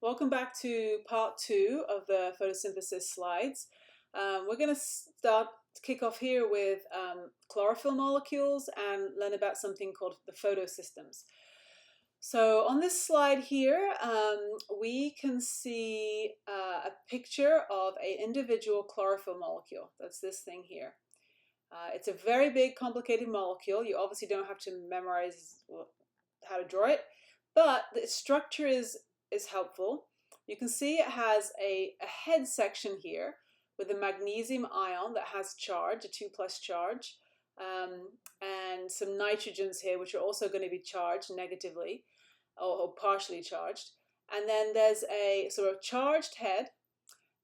Welcome back to part 2 of the photosynthesis slides. We're going to kick off here with chlorophyll molecules and learn about something called the photosystems. So on this slide here, we can see a picture of an individual chlorophyll molecule. That's this thing here. It's a very big, complicated molecule. You obviously don't have to memorize how to draw it, but the structure is helpful. You can see it has a head section here with a magnesium ion that has charge, a 2+ charge, and some nitrogens here which are also going to be charged negatively or partially charged. And then there's a sort of charged head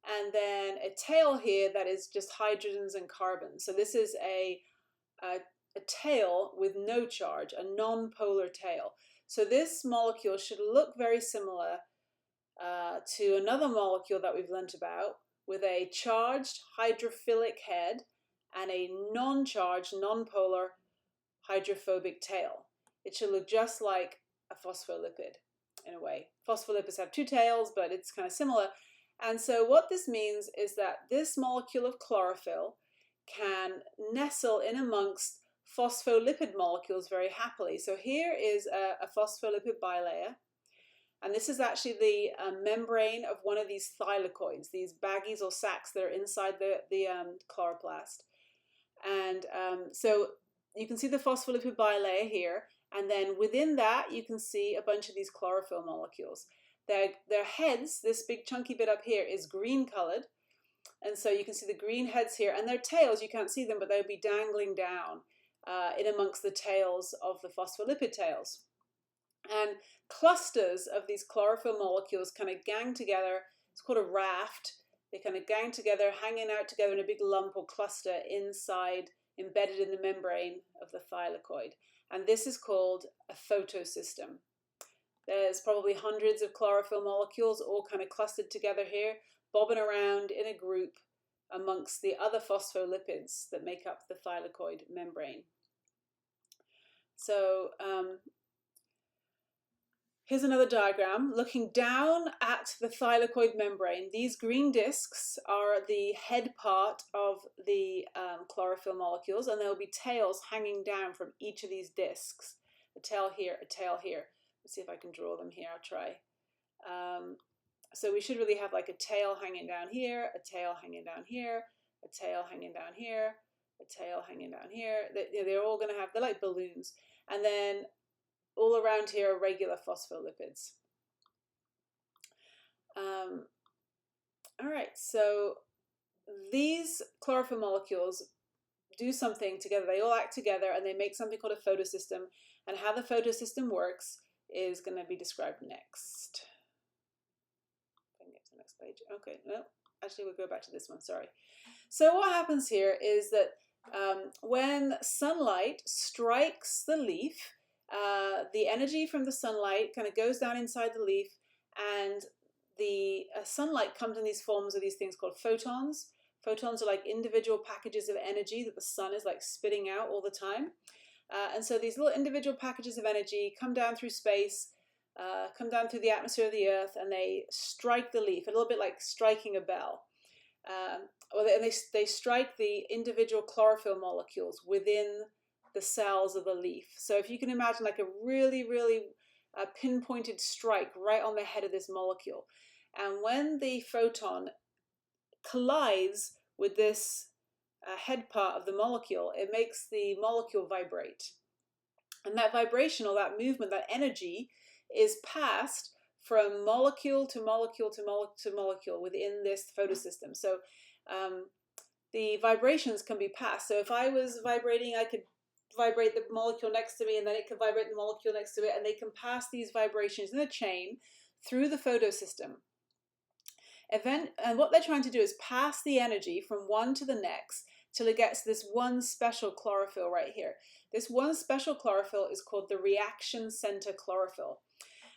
and then a tail here that is just hydrogens and carbons. So this is a tail with no charge, a non-polar tail. So this molecule should look very similar to another molecule that we've learnt about with a charged hydrophilic head and a non-charged, non-polar hydrophobic tail. It should look just like a phospholipid in a way. Phospholipids have two tails, but it's kind of similar. And so what this means is that this molecule of chlorophyll can nestle in amongst phospholipid molecules very happily. So here is a phospholipid bilayer, and this is actually the membrane of one of these thylakoids, these baggies or sacs that are inside the chloroplast. And so you can see the phospholipid bilayer here, and then within that you can see a bunch of these chlorophyll molecules. Their heads, this big chunky bit up here, is green colored, and so you can see the green heads here, and their tails, you can't see them, but they'll be dangling down in amongst the tails of the phospholipid tails. And clusters of these chlorophyll molecules kind of gang together. It's called a raft. They kind of gang together, hanging out together in a big lump or cluster inside, embedded in the membrane of the thylakoid. And this is called a photosystem. There's probably hundreds of chlorophyll molecules all kind of clustered together here, bobbing around in a group amongst the other phospholipids that make up the thylakoid membrane. So here's another diagram looking down at the thylakoid membrane. These green discs are the head part of the chlorophyll molecules, and there will be tails hanging down from each of these discs. A tail here, a tail here. Let's see if I can draw them here. I'll try. So we should really have like a tail hanging down here, a tail hanging down here, a tail hanging down here, a tail hanging down here. They're all going to have, they're like balloons. And then all around here are regular phospholipids. All right, so these chlorophyll molecules do something together. They all act together and they make something called a photosystem. And how the photosystem works is going to be described next. If I can get to the next page. Okay, no, actually we'll go back to this one, sorry. So what happens here is that when sunlight strikes the leaf, the energy from the sunlight kind of goes down inside the leaf, and the sunlight comes in these forms of these things called photons. Photons are like individual packages of energy that the sun is like spitting out all the time. And so these little individual packages of energy come down through space, come down through the atmosphere of the Earth, and they strike the leaf, a little bit like striking a bell. They strike the individual chlorophyll molecules within the cells of the leaf. So if you can imagine like a really, really pinpointed strike right on the head of this molecule. And when the photon collides with this head part of the molecule, it makes the molecule vibrate. And that vibration, or that movement, that energy, is passed from molecule to molecule to molecule within this photosystem. So the vibrations can be passed. So if I was vibrating, I could vibrate the molecule next to me, and then it can vibrate the molecule next to it, and they can pass these vibrations in a chain through the photosystem. And what they're trying to do is pass the energy from one to the next till it gets this one special chlorophyll right here. This one special chlorophyll is called the reaction center chlorophyll.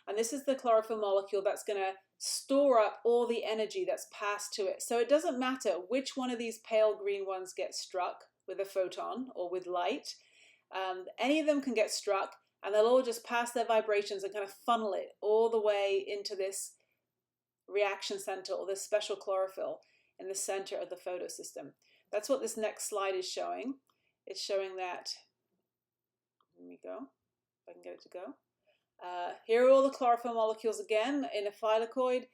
And this is the chlorophyll molecule that's going to store up all the energy that's passed to it. So it doesn't matter which one of these pale green ones gets struck with a photon or with light. Any of them can get struck, and they'll all just pass their vibrations and kind of funnel it all the way into this reaction center, or this special chlorophyll in the center of the photosystem. That's what this next slide is showing. It's showing that, let me go, if I can get it to go. Here are all the chlorophyll molecules again in a thylakoid.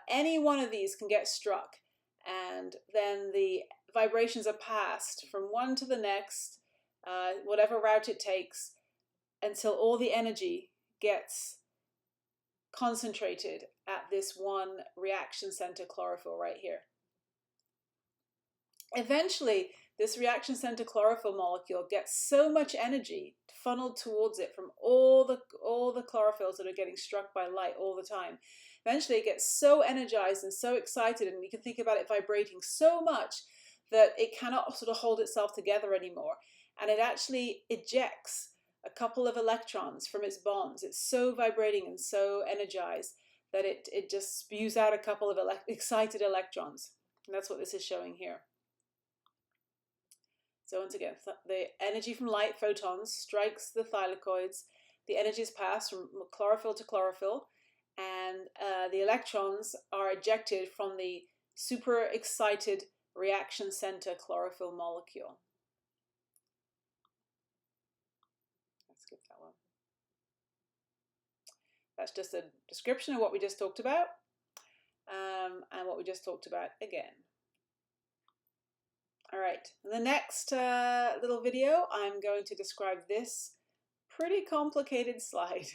Any one of these can get struck, and then the vibrations are passed from one to the next, whatever route it takes, until all the energy gets concentrated at this one reaction center chlorophyll right here. Eventually, this reaction center chlorophyll molecule gets so much energy funneled towards it from all the chlorophylls that are getting struck by light all the time. Eventually, it gets so energized and so excited, and you can think about it vibrating so much that it cannot sort of hold itself together anymore, and it actually ejects a couple of electrons from its bonds. It's so vibrating and so energized that it just spews out a couple of excited electrons. And that's what this is showing here. So once again, the energy from light, photons, strikes the thylakoids. The energy is passed from chlorophyll to chlorophyll, and the electrons are ejected from the super excited reaction center chlorophyll molecule. Let's skip that one. That's just a description of what we just talked about, and what we just talked about again. All right, in the next little video, I'm going to describe this pretty complicated slide.